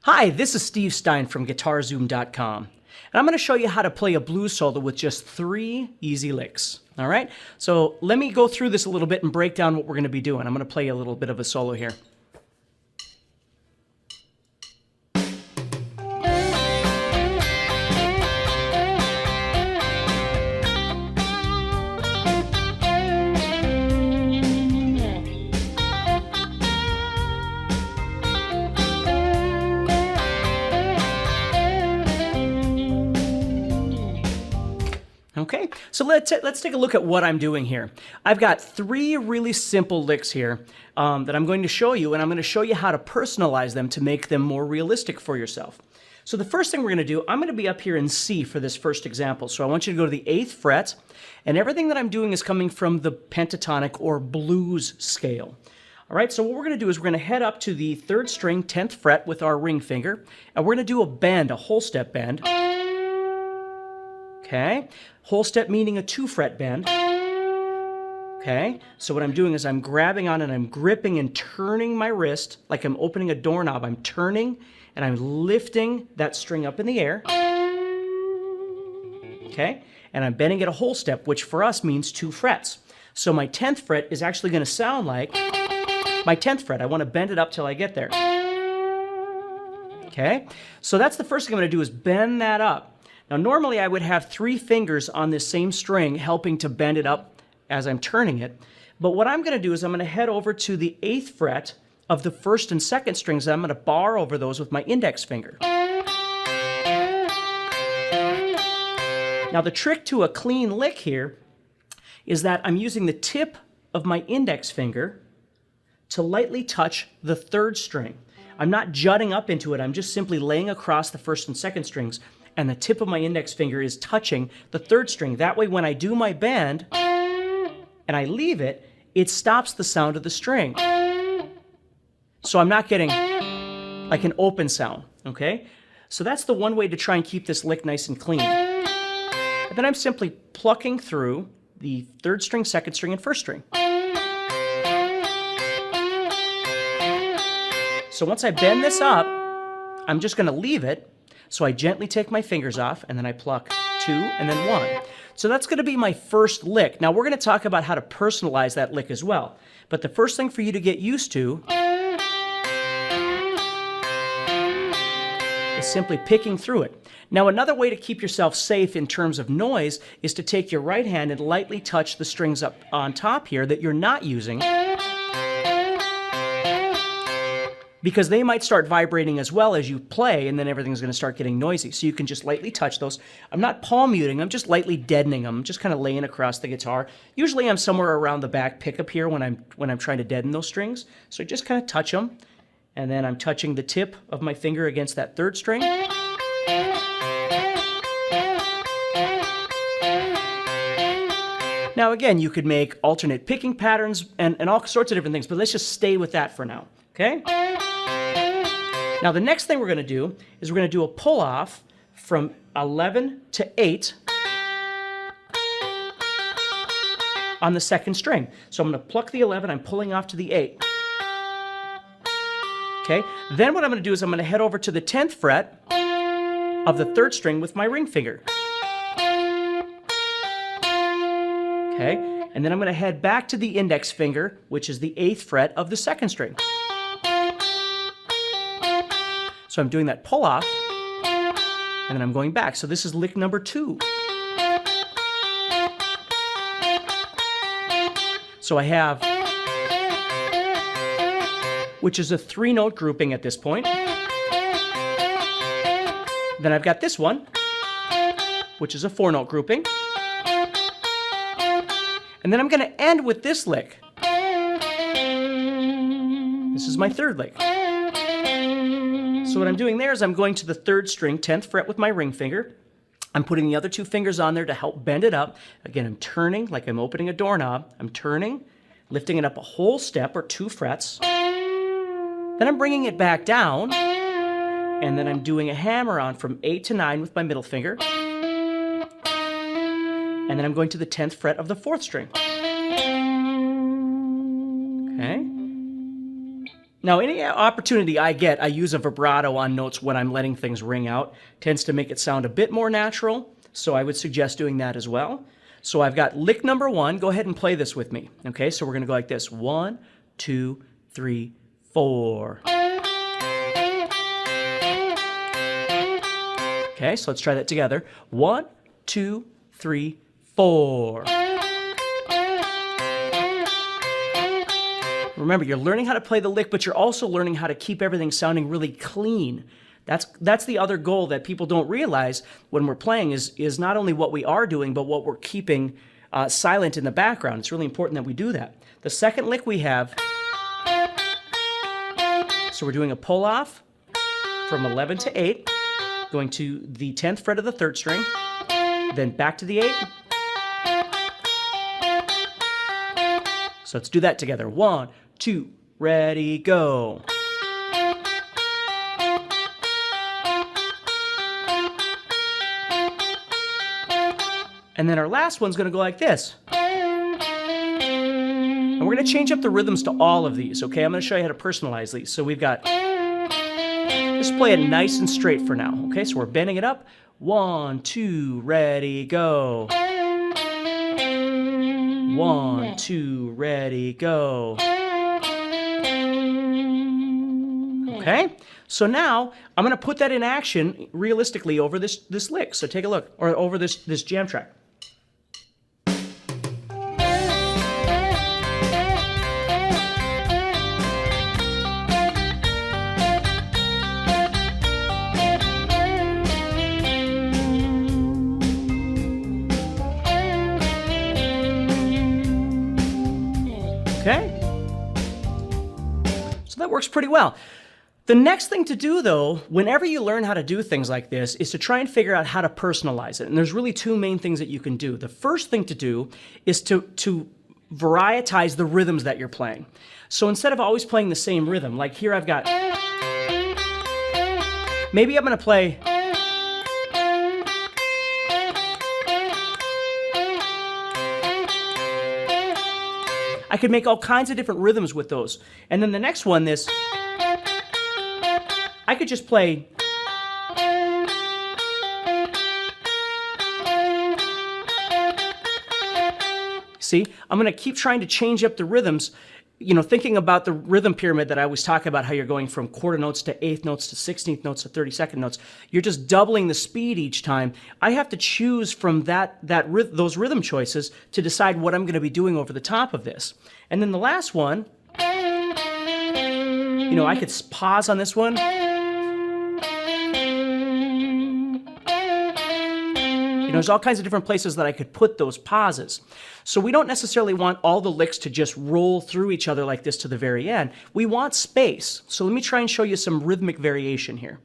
Hi, this is Steve Stine from guitarzoom.com, and I'm going to show you how to play a blues solo with just 3 easy licks. All right, so let me go through this a little bit and break down what we're going to be doing. I'm going to play a little bit of a solo here. Okay, so let's take a look at what I'm doing here. I've got 3 really simple licks here that I'm going to show you, and I'm going to show you how to personalize them to make them more realistic for yourself. So the first thing we're going to do, I'm going to be up here in C for this first example. So I want you to go to the 8th fret, and everything that I'm doing is coming from the pentatonic or blues scale. All right, so what we're going to do is we're going to head up to the 3rd string, 10th fret with our ring finger, and we're going to do a bend, a whole step bend. Okay, whole step meaning a 2-fret bend. Okay, so what I'm doing is I'm grabbing on and I'm gripping and turning my wrist like I'm opening a doorknob. I'm turning and I'm lifting that string up in the air. Okay, and I'm bending it a whole step, which for us means 2 frets. So my 10th fret is actually going to sound like my 10th fret. I want to bend it up till I get there. Okay, so that's the first thing I'm going to do is bend that up. Now, normally I would have 3 fingers on this same string helping to bend it up as I'm turning it. But what I'm going to do is I'm going to head over to the 8th fret of the 1st and 2nd strings, and I'm going to bar over those with my index finger. Now, the trick to a clean lick here is that I'm using the tip of my index finger to lightly touch the 3rd string. I'm not jutting up into it. I'm just simply laying across the 1st and 2nd strings, and the tip of my index finger is touching the 3rd string. That way, when I do my bend and I leave it, it stops the sound of the string. So I'm not getting like an open sound, okay? So that's the one way to try and keep this lick nice and clean. And then I'm simply plucking through the 3rd string, 2nd string, and 1st string. So once I bend this up, I'm just going to leave it. So I gently take my fingers off, and then I pluck 2 and then 1. So that's going to be my first lick. Now we're going to talk about how to personalize that lick as well. But the first thing for you to get used to is simply picking through it. Now another way to keep yourself safe in terms of noise is to take your right hand and lightly touch the strings up on top here that you're not using, because they might start vibrating as well as you play, and then everything's going to start getting noisy. So you can just lightly touch those. I'm not palm muting, I'm just lightly deadening them, just kind of laying across the guitar. Usually I'm somewhere around the back pickup here when I'm trying to deaden those strings. So just kind of touch them, and then I'm touching the tip of my finger against that 3rd string. Now again, you could make alternate picking patterns and all sorts of different things, but let's just stay with that for now, okay? Now the next thing we're going to do is we're going to do a pull-off from 11 to 8 on the 2nd string. So I'm going to pluck the 11, I'm pulling off to the 8. Okay, then what I'm going to do is I'm going to head over to the 10th fret of the 3rd string with my ring finger. Okay, and then I'm going to head back to the index finger, which is the 8th fret of the 2nd string. So I'm doing that pull off, and then I'm going back. So this is lick number 2. So I have, which is a 3-note grouping at this point. Then I've got this one, which is a 4-note grouping. And then I'm going to end with this lick. This is my 3rd lick. So what I'm doing there is I'm going to the 3rd string, 10th fret with my ring finger. I'm putting the other 2 fingers on there to help bend it up. Again, I'm turning like I'm opening a doorknob. I'm turning, lifting it up a whole step or 2 frets. Then I'm bringing it back down, and then I'm doing a hammer on from 8 to 9 with my middle finger. And then I'm going to the 10th fret of the 4th string. Okay. Now, any opportunity I get, I use a vibrato on notes when I'm letting things ring out. Tends to make it sound a bit more natural, so I would suggest doing that as well. So I've got lick number 1. Go ahead and play this with me. Okay, so we're going to go like this. 1, 2, 3, 4. Okay, so let's try that together. 1, 2, 3, 4. Remember, you're learning how to play the lick, but you're also learning how to keep everything sounding really clean. That's the other goal that people don't realize when we're playing is not only what we are doing, but what we're keeping silent in the background. It's really important that we do that. The second lick we have, so we're doing a pull-off from 11 to 8, going to the 10th fret of the 3rd string, then back to the 8. So let's do that together. 1, 2, ready, go. And then our last one's going to go like this. And we're going to change up the rhythms to all of these, okay? I'm going to show you how to personalize these. So we've got, just play it nice and straight for now, okay? So we're bending it up. 1, 2, ready, go. 1, 2, ready, go. Okay? So now I'm going to put that in action realistically over this lick. So take a look, or over this jam track. Okay? So that works pretty well. The next thing to do, though, whenever you learn how to do things like this, is to try and figure out how to personalize it. And there's really 2 main things that you can do. The first thing to do is to varietize the rhythms that you're playing. So instead of always playing the same rhythm, like here I've got, maybe I'm going to play, I could make all kinds of different rhythms with those. And then the next one, this, I could just play. See, I'm going to keep trying to change up the rhythms, you know, thinking about the rhythm pyramid that I was talking about, how you're going from quarter notes to 8th notes to 16th notes to 32nd notes. You're just doubling the speed each time. I have to choose from those rhythm choices to decide what I'm going to be doing over the top of this. And then the last one, you know, I could pause on this one. There's all kinds of different places that I could put those pauses. So we don't necessarily want all the licks to just roll through each other like this to the very end. We want space. So let me try and show you some rhythmic variation here.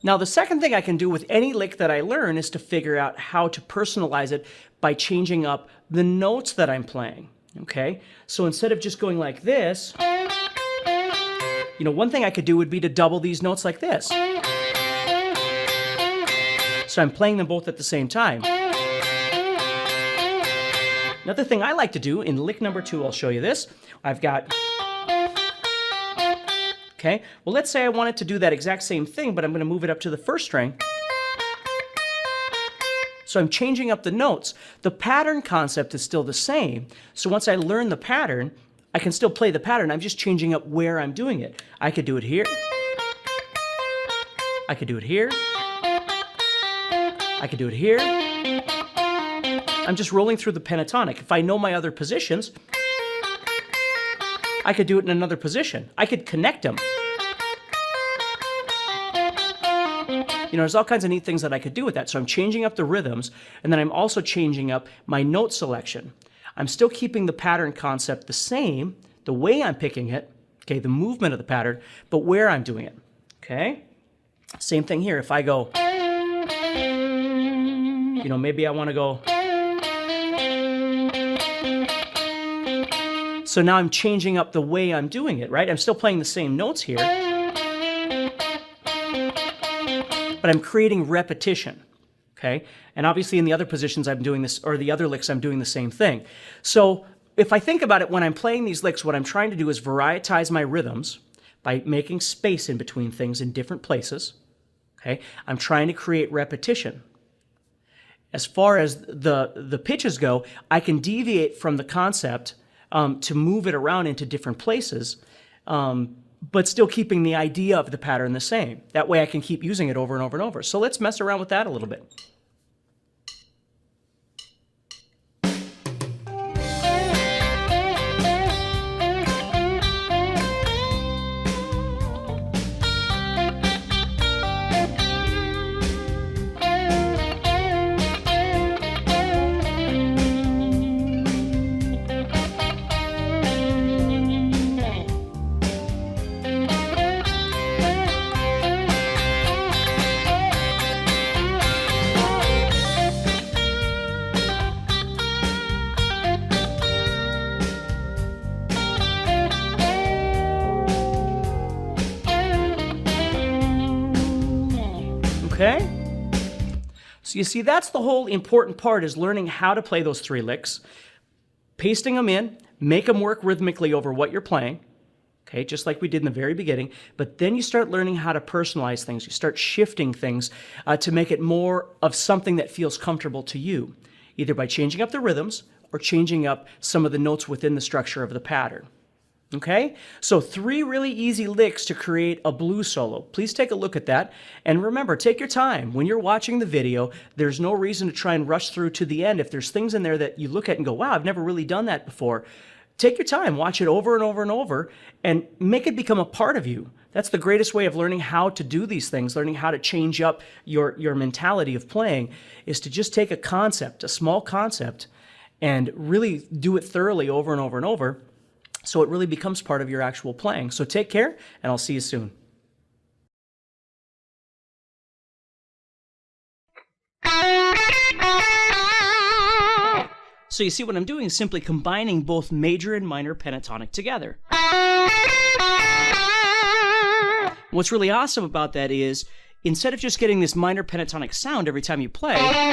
Now, the second thing I can do with any lick that I learn is to figure out how to personalize it by changing up the notes that I'm playing, okay? So instead of just going like this, you know, one thing I could do would be to double these notes like this. So I'm playing them both at the same time. Another thing I like to do in lick number 2, I'll show you this. I've got... Okay, well, let's say I wanted to do that exact same thing, but I'm going to move it up to the 1st string. So I'm changing up the notes. The pattern concept is still the same. So once I learn the pattern, I can still play the pattern. I'm just changing up where I'm doing it. I could do it here. I could do it here. I could do it here. I'm just rolling through the pentatonic. If I know my other positions, I could do it in another position. I could connect them. You know, there's all kinds of neat things that I could do with that. So I'm changing up the rhythms, and then I'm also changing up my note selection. I'm still keeping the pattern concept the same. the way I'm picking it, okay, the movement of the pattern, but where I'm doing it, okay? Same thing here. If I go, you know, maybe I want to go. So now I'm changing up the way I'm doing it, right? I'm still playing the same notes here, but I'm creating repetition, okay? And obviously in the other positions I'm doing this, or the other licks I'm doing the same thing. So if I think about it, when I'm playing these licks, what I'm trying to do is varietize my rhythms by making space in between things in different places, okay? I'm trying to create repetition. As far as the pitches go, I can deviate from the concept to move it around into different places, but still keeping the idea of the pattern the same. That way I can keep using it over and over and over. So let's mess around with that a little bit. Okay? So you see, that's the whole important part, is learning how to play those 3 licks, pasting them in, make them work rhythmically over what you're playing, okay, just like we did in the very beginning, but then you start learning how to personalize things. You start shifting things to make it more of something that feels comfortable to you, either by changing up the rhythms or changing up some of the notes within the structure of the pattern. Okay, so 3 really easy licks to create a blues solo. Please take a look at that. And remember, take your time. When you're watching the video, there's no reason to try and rush through to the end. If there's things in there that you look at and go, wow, I've never really done that before, take your time, watch it over and over and over, and make it become a part of you. That's the greatest way of learning how to do these things, learning how to change up your mentality of playing, is to just take a concept, a small concept, and really do it thoroughly over and over and over, so it really becomes part of your actual playing. So take care, and I'll see you soon. So you see, what I'm doing is simply combining both major and minor pentatonic together. What's really awesome about that is, instead of just getting this minor pentatonic sound every time you play, okay,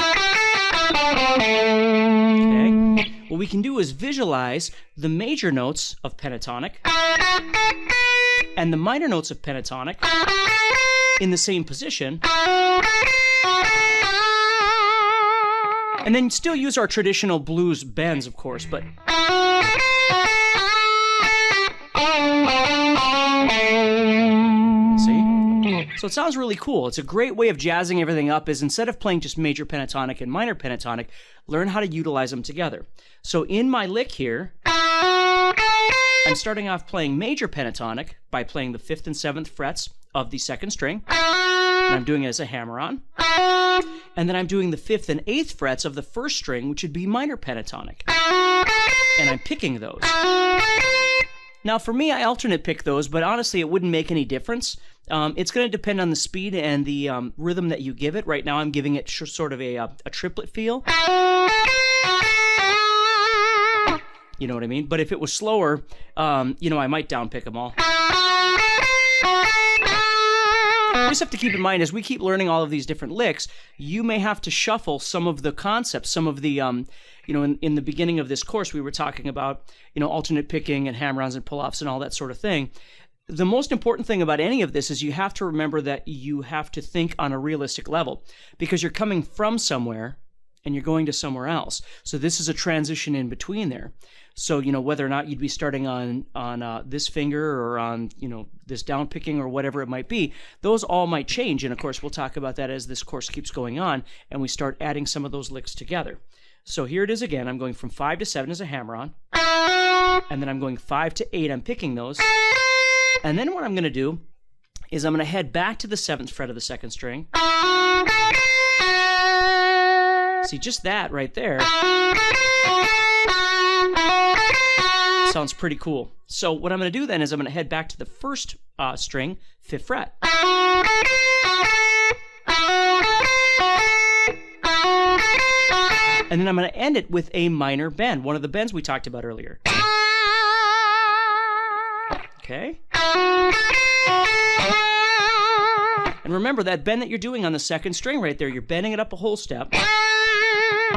what we can do is visualize the major notes of pentatonic and the minor notes of pentatonic in the same position, and then still use our traditional blues bends, of course, but so it sounds really cool. It's a great way of jazzing everything up, is instead of playing just major pentatonic and minor pentatonic, learn how to utilize them together. So in my lick here, I'm starting off playing major pentatonic by playing the 5th and 7th frets of the 2nd string, and I'm doing it as a hammer-on. And then I'm doing the 5th and 8th frets of the 1st string, which would be minor pentatonic, and I'm picking those. Now, for me, I alternate pick those, but honestly, it wouldn't make any difference. It's going to depend on the speed and the rhythm that you give it. Right now, I'm giving it sort of a triplet feel. You know what I mean? But if it was slower, you know, I might downpick them all. You just have to keep in mind, as we keep learning all of these different licks, you may have to shuffle some of the concepts, some of the, you know, in the beginning of this course, we were talking about, you know, alternate picking and hammer-ons and pull-offs and all that sort of thing. The most important thing about any of this is you have to remember that you have to think on a realistic level, because you're coming from somewhere and you're going to somewhere else. So this is a transition in between there. So, you know, whether or not you'd be starting on this finger or on, you know, this down picking or whatever it might be, those all might change. And of course, we'll talk about that as this course keeps going on and we start adding some of those licks together. So here it is again. I'm going from 5 to 7 as a hammer-on, and then I'm going 5 to 8. I'm picking those. And then what I'm going to do is I'm going to head back to the 7th fret of the 2nd string. See, just that right there Sounds pretty cool. So what I'm going to do then is I'm going to head back to the first string, 5th fret. And then I'm going to end it with a minor bend, one of the bends we talked about earlier. Okay? And remember, that bend that you're doing on the 2nd string right there, you're bending it up a whole step,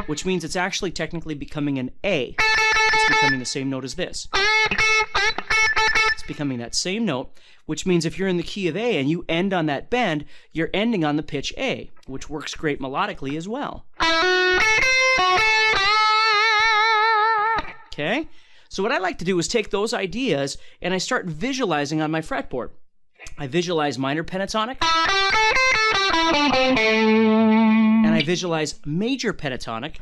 which means it's actually technically becoming an A. It's becoming the same note as this. It's becoming that same note, which means if you're in the key of A and you end on that bend, you're ending on the pitch A, which works great melodically as well. Okay? So what I like to do is take those ideas and I start visualizing on my fretboard. I visualize minor pentatonic, and I visualize major pentatonic,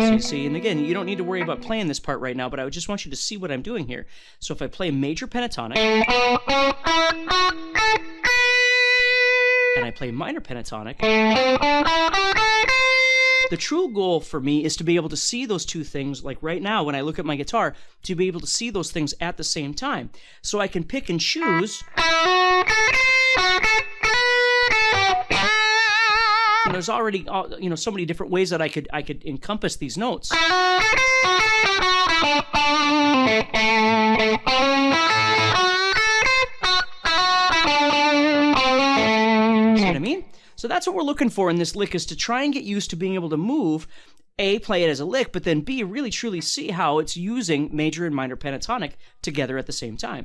so you see, and again, you don't need to worry about playing this part right now, but I just want you to see what I'm doing here. So if I play major pentatonic, and I play minor pentatonic, the true goal for me is to be able to see those two things, like right now when I look at my guitar, to be able to see those things at the same time. So I can pick and choose. And there's already, so many different ways that I could encompass these notes. See what I mean? So that's what we're looking for in this lick, is to try and get used to being able to move, A, play it as a lick, but then B, really truly see how it's using major and minor pentatonic together at the same time.